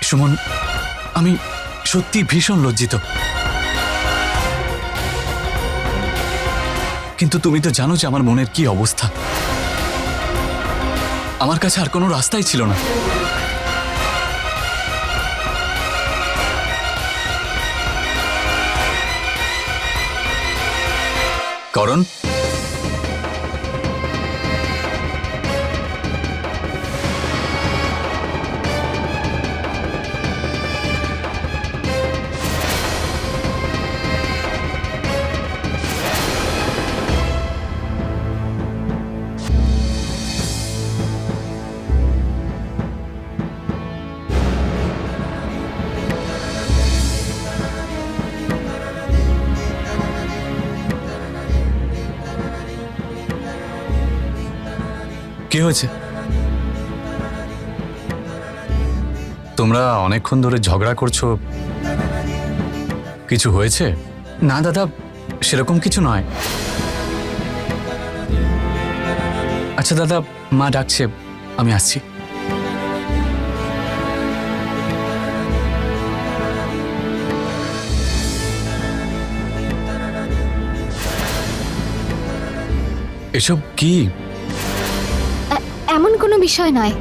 সুমন, আমি সত্যি ভীষণ লজ্জিত, কিন্তু তুমি তো জানো যে আমার মনের কি অবস্থা। আমার কাছে আর কোনো রাস্তাই ছিল না। করণ, কি হয়েছে? তোমরা অনেকক্ষণ ধরে ঝগড়া করছো, কিছু হয়েছে? না দাদা, সেরকম কিছু নয়। আচ্ছা দাদা, মা ডাকছে, আমি আসছি। এসব কি? এমন কোনো বিষয় নয়,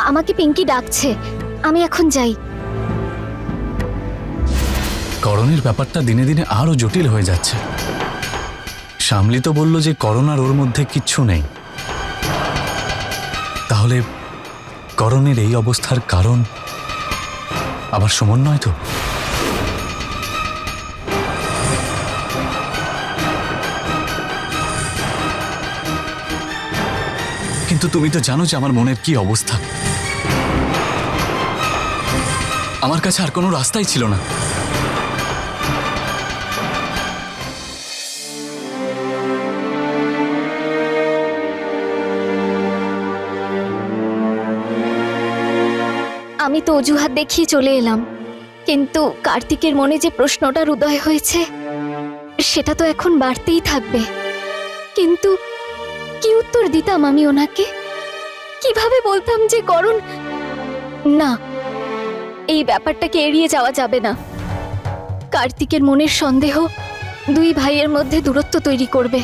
আমাকে পিঙ্কি ডাকছে, আমি এখন যাই। করণের ব্যাপারটা দিনে দিনে আরো জটিল হয়ে যাচ্ছে। শামলি তো বলল যে করণ আর ওর মধ্যে কিচ্ছু নেই, তাহলে করণের এই অবস্থার কারণ আবার সুমন নয় তো? কিন্তু তুমি তো জানো যে আমার মনের কি অবস্থা। আমার কাছে আর কোনো রাস্তাই ছিল না। আমি তো অজুহাত দেখিয়ে চলে এলাম, কিন্তু কার্তিকের মনে যে প্রশ্নটার উদয় হয়েছে সেটা তো এখন বাড়তেই থাকবে। কিন্তু কি উত্তর দিতাম আমি ওনাকে? কিভাবে বলতাম যে করণ? না, এই ব্যাপারটাকে এড়িয়ে যাওয়া যাবে না। কার্তিকের মনের সন্দেহ দুই ভাইয়ের মধ্যে দূরত্ব তৈরি করবে।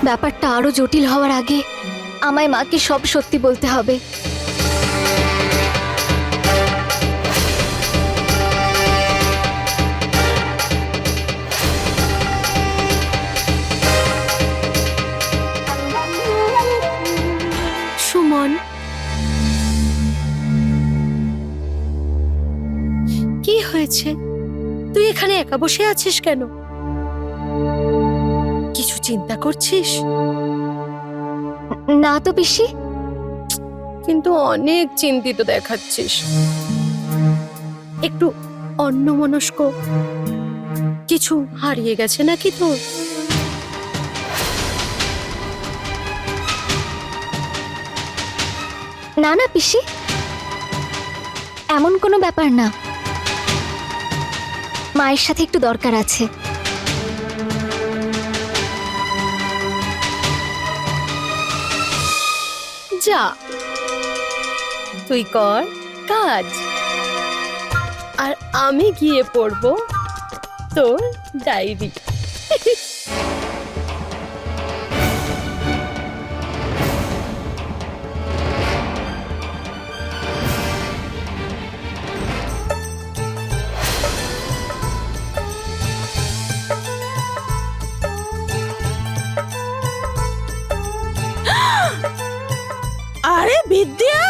ব্যাপারটা আরো জটিল হওয়ার আগে আমায় মাকে সব সত্যি বলতে হবে। সুমন, কি হয়েছে? তুই এখানে একা বসে আছিস কেন? কিছু চিন্তা করছিস? না তো পিসি। কিন্তু অনেক চিন্তিত দেখাচ্ছিস। একটু অন্যমনস্ক কিছু হারিয়ে গেছে নাকি তোর? না না পিসি, এমন কোনো ব্যাপার না। মায়ের সাথে একটু দরকার আছে। যা, তুই কর কাজ, আর আমি গিয়ে পড়বো তোর ডায়েরি। আরে বিদ্যা,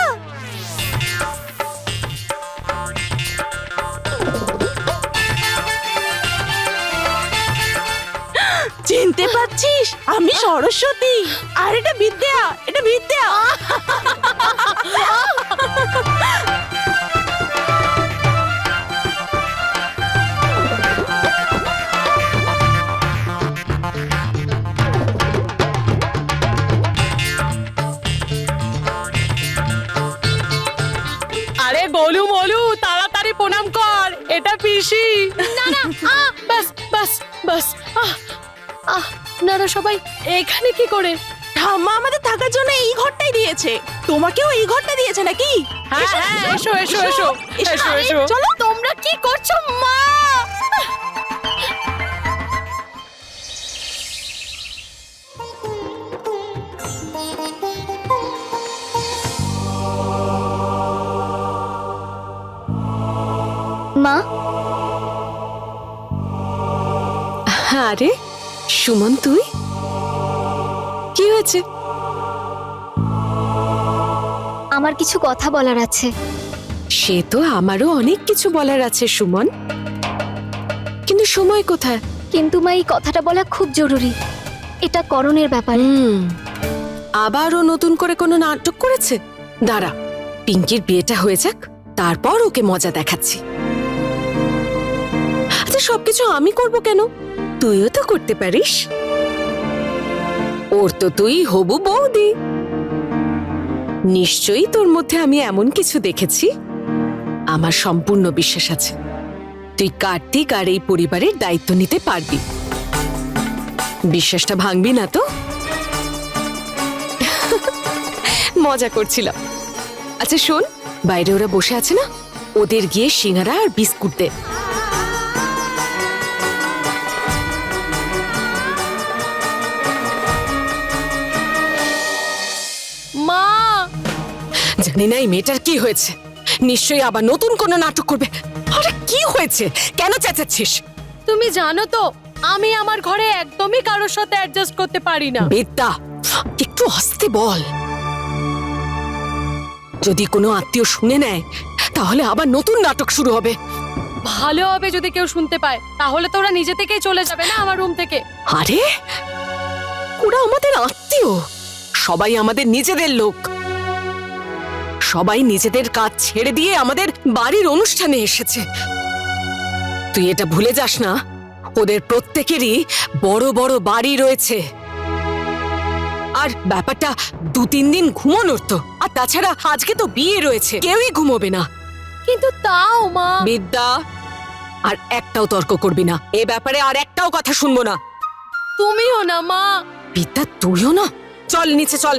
চিনতে পারছিস? আমি সরস্বতী। আর এটা বিদ্যা, এটা বিদ্যা। আরে গোলু মোলু, তাড়াতাড়ি প্রণাম কর, এটা পিসি। না না, বাস বাস বাস। না না, সবাই এখানে কি করে? ঠাম্মা আমাদের থাকার জন্য এই ঘরটাই দিয়েছে। তোমাকেও এই ঘরটা দিয়েছে নাকি? হ্যাঁ হ্যাঁ, এসো এসো এসো এসো এসো। চলো। তোমরা কি করছো মা? মা, আরে সুমন, তুই কি হয়েছে? আমার কিছু কথা বলার আছে। সে তো আমারও অনেক কিছু বলার আছে সুমন, কিন্তু সময় কোথায়? কিন্তু মা, এই কথাটা বলা খুব জরুরি। এটা করণের ব্যাপার। আবারও নতুন করে কোনো নাটক করেছে? দাঁড়া, পিঙ্কির বিয়েটা হয়ে যাক, তারপর ওকে মজা দেখাচ্ছি। আচ্ছা, সবকিছু আমি করব কেন? তুইও তো করতে পারিস। ওর তো তুই হবু বৌদি। নিশ্চয়ই তোর মধ্যে আমি এমন কিছু দেখেছি। আমার সম্পূর্ণ বিশ্বাস আছে তুই কার্তিক আর এই পরিবারের দায়িত্ব নিতে পারবি। বিশ্বাসটা ভাঙবি না তো? মজা করছিলাম। আচ্ছা শোন, বাইরে ওরা বসে আছে না, ওদের গিয়ে সিঙ্গারা আর বিস্কুট দে। মা, জানি না এই মেয়েটার কি হয়েছে, নিশ্চয়ই আবার নতুন কোনো নাটক করবে। আরে কি হয়েছে, কেন চেঁচাচ্ছিস? তুমি জানো তো আমি আমার ঘরে একদমই কারোর সাথে অ্যাডজাস্ট করতে পারি না। বিদ্যা, একটু আস্তে বল। যদি কোনো আত্মীয় শুনে নেয় তাহলে আবার নতুন নাটক শুরু হবে। ভালো হবে যদি কেউ শুনতে পায়, তাহলে তো ওরা নিজে থেকেই চলে যাবে না আমার রুম থেকে। আরে ওরা আমাদের আত্মীয়, সবাই আমাদের নিজেদের লোক। সবাই নিজেদের কাজ ছেড়ে দিয়ে আমাদের বাড়ির অনুষ্ঠানে এসেছে। তুই এটা ভুলে যাস না, ওদের প্রত্যেকেরই বড় বড় বাড়ি রয়েছে। আর ব্যাপারটা 2-3 দিন ঘুমানোর তো, আর তাছাড়া আজকে তো বিয়ে রয়েছে, কেউই ঘুমোবে না। কিন্তু তাও মা। বিদ্যা, আর একটাও তর্ক করবি না এ ব্যাপারে, আর একটাও কথা শুনবো না। তুমিও না মা। বিদ্যা, তুইও না। চল নিচে চল।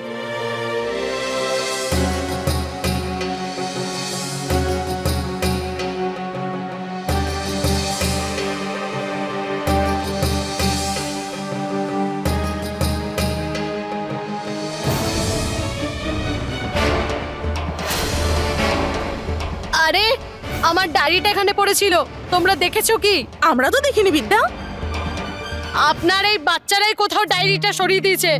আরে আমার ডায়েরিটা এখানে পড়েছিল, তোমরা দেখেছো কি? আমরা তো দেখিনি বিদ্যা। আপনার এই বাচ্চারাই কোথাও ডায়েরিটা সরিয়ে দিয়েছে।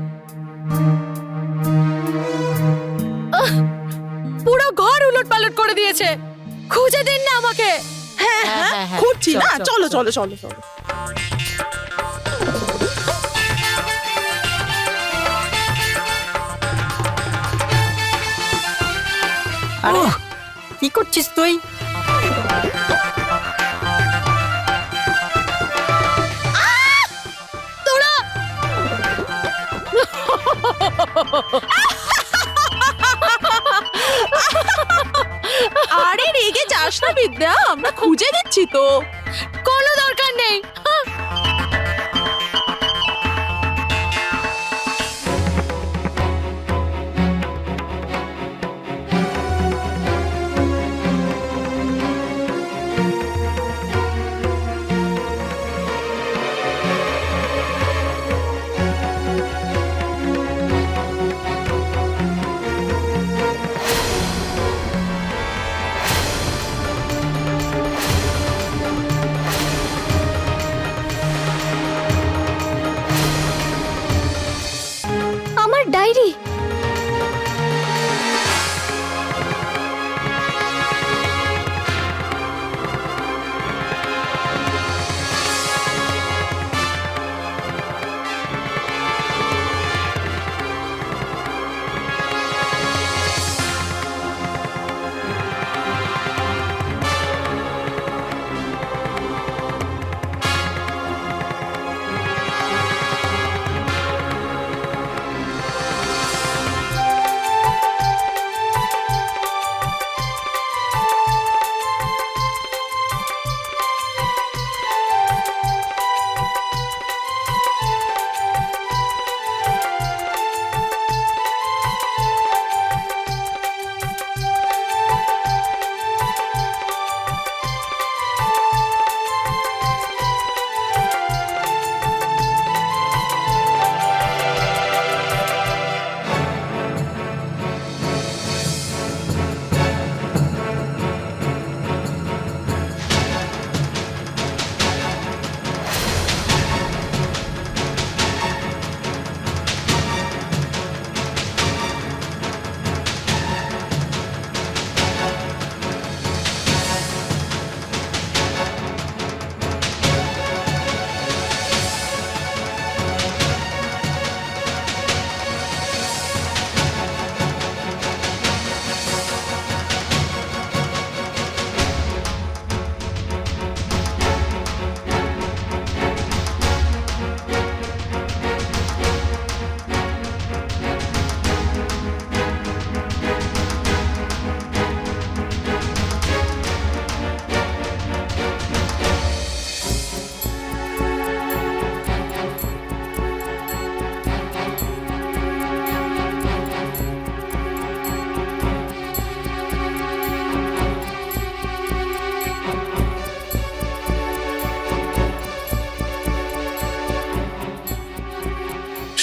পুরো ঘর উলটপালট করে দিয়েছে। খুঁজে দিন না আমাকে। হ্যাঁ হ্যাঁ, খুঁজছি না। চলো চলো চলো চলো। আরে কি করছিস তুই? আরে রেগে যাস না বিদ্যা, আমরা খুঁজে দিচ্ছি তো। কোনো দরকার নেই। আমার ডায়েরি।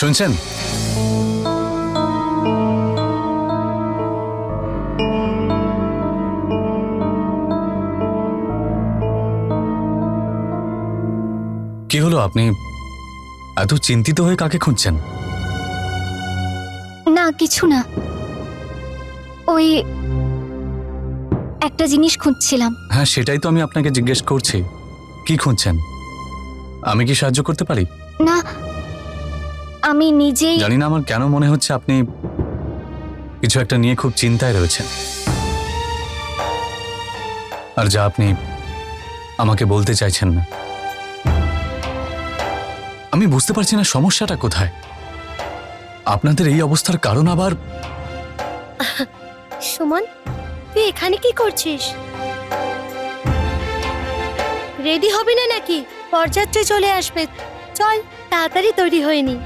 শুনছেন? কি হলো, আপনি এত চিন্তিত হয়ে কাকে খুঁজছেন? না কিছু না, ওই একটা জিনিস খুঁজছিলাম। হ্যাঁ, সেটাই তো আমি আপনাকে জিজ্ঞেস করছি, কি খুঁজছেন? আমি কি সাহায্য করতে পারি? না, আমি নিজেই। জানি না আমার কেন মনে হচ্ছে আপনি কিছু একটা নিয়ে খুব চিন্তায় রয়েছেন, আর যা আপনি আমাকে বলতে চাইছেন না। আমি বুঝতে পারছি না সমস্যাটা কোথায়। আপনাদের এই অবস্থার কারণ আবার। সুমন, তুই এখানে কি করছিস? রেডি হবি না নাকি? বরযাত্রী চলে আসবে, চল তাড়াতাড়ি তৈরি হয়ে নি।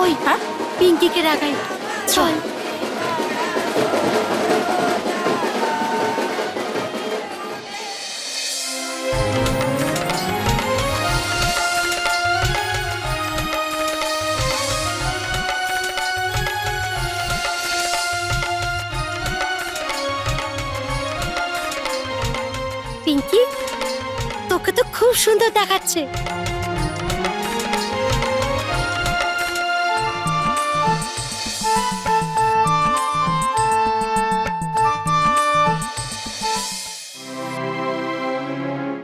ওই পিঙ্কিকে রাগাই, চল। পিঙ্কি, তোকে তো খুব সুন্দর দেখাচ্ছে।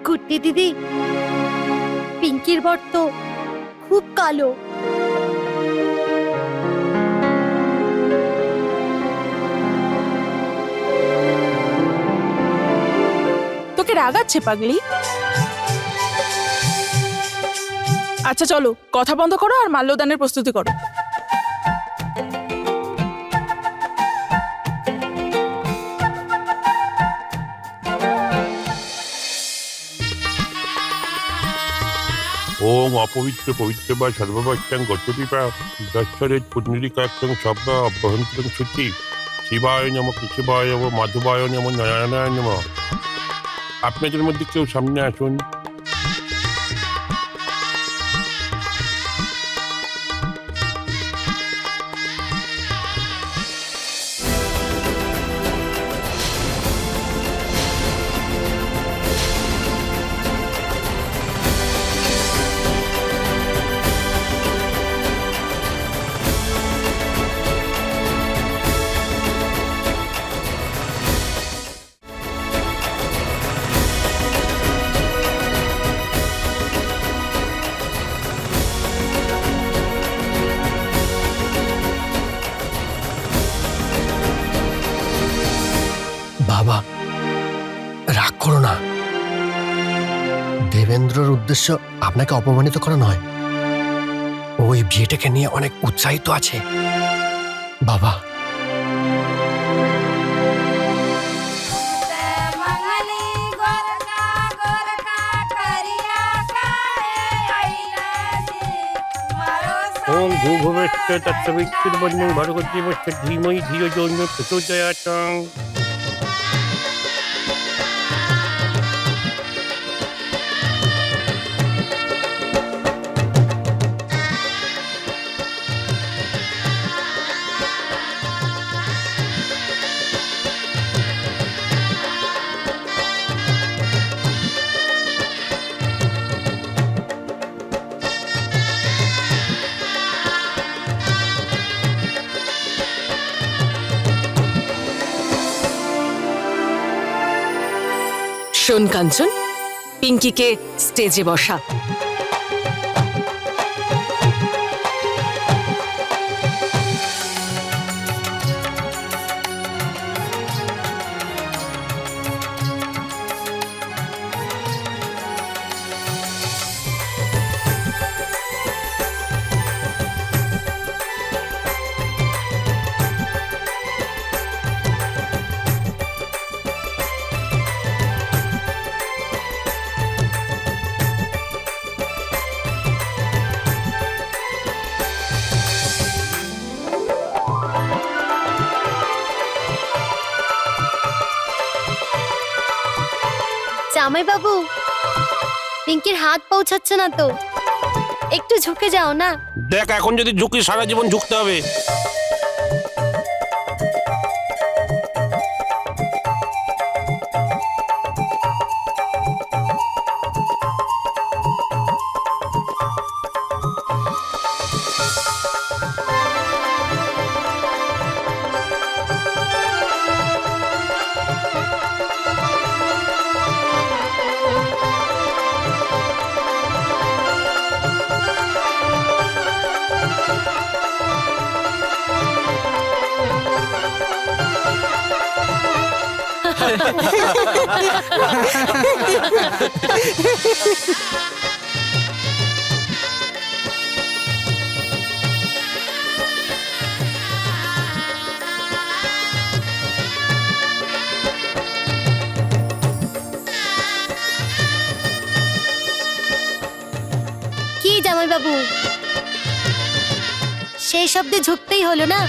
গুড্ডি দিদি, পিঙ্কির বর তো খুব কালো। তোকে রাগাচ্ছে পাগলি? আচ্ছা চলো, কথা বন্ধ করো আর মাল্যদানের প্রস্তুতি করো। ওং অপবিত্র পবিত্র বা সর্ববচ্চাং গতপিপা দশ্বরের পুণ্যরিকাক্ষং শব্দ অভ্যন্তরং শুচি শিবায় নম কৃষ্ণবায় নম মাধবায় নম নারায়ণায় নম। আপনাদের মধ্যে কেউ সামনে আসুন। বাবা, রাগ করো না। দেবেন্দ্রর উদ্দেশ্য আপনাকে অপমানিত করা নয়। ওই বিয়েটাকে নিয়ে অনেক উৎসাহিত আছে বাবা। ওং ভূভুবস্য তত্সবিতুর্বন্যং ভর্গদেবস্য ধীমহি ধিয়ো যো ন প্রচোদয়াৎ। শোন কাঞ্চন, পিঙ্কিকে স্টেজে বসা। জামাই বাবু, পিঙ্কির হাত পৌঁছাচ্ছে না তো, একটু ঝুঁকে যাও না। দেখ, এখন যদি ঝুঁকি সারা জীবন ঝুঁকতে হবে। কি জামাই বাবু, সেই শব্দে ঝুঁকতেই হলো না।